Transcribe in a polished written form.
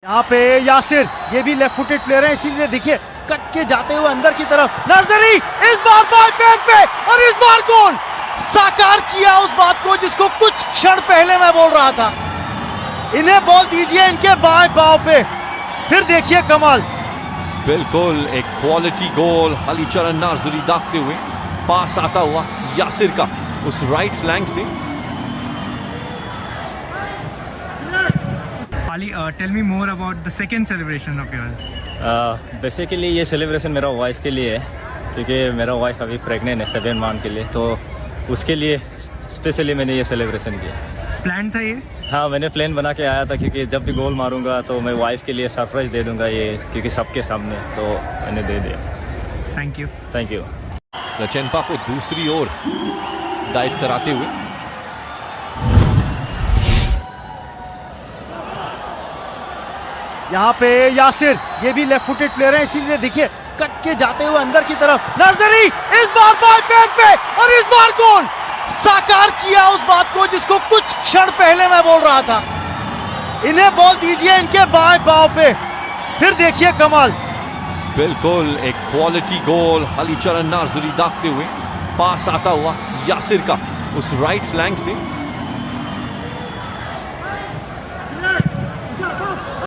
यहाँ पे यासिर, ये भी लेफ्ट फुटेड प्लेयर है, इसीलिए देखिए कट के जाते हुए अंदर की तरफ नर्सरी, इस बार बाय पैर पे और इस बार गोल साकार किया उस बात को जिसको कुछ क्षण पहले मैं बोल रहा था। इन्हें बॉल दीजिए इनके बाएं पांव पे, फिर देखिए कमाल। बिल्कुल एक क्वालिटी गोल। हलीचरण नाजरी दागते हुए पास आता हुआ यासिर का उस राइट फ्लैंक से। Ali, tell me more about the second celebration of yours. Basically ये सेलिब्रेशन मेरा वाइफ के लिए है, क्योंकि मेरा वाइफ अभी प्रेग्नेंट है 7 मंथ के लिए, तो उसके लिए स्पेशली मैंने ये सेलिब्रेशन किया। प्लान था ये? हाँ, मैंने प्लान बना के आया था, क्योंकि जब भी गोल मारूंगा तो मैं वाइफ के लिए सरप्राइज दे दूंगा ये, क्योंकि सबके सामने, तो मैंने दे दिया। Thank you. Thank you. Lachenpa को दूसरी ओर डाइव कराते हुए यहाँ पे यासिर, ये भी लेफ्ट फुटेड प्लेयर है, इसीलिए देखिए कट के जाते हुए अंदर की तरफ नर्सरी, इस बार बाय पैर पे और इस बार गोल साकार किया उस बात को जिसको कुछ क्षण पहले मैं बोल रहा था। इन्हें बॉल दीजिए इनके बाएं पांव पे, फिर देखिए कमाल। बिल्कुल एक क्वालिटी गोल। हलीचरण नाजरी दागते हुए पास आता हुआ यासिर का उस राइट फ्लैंक से।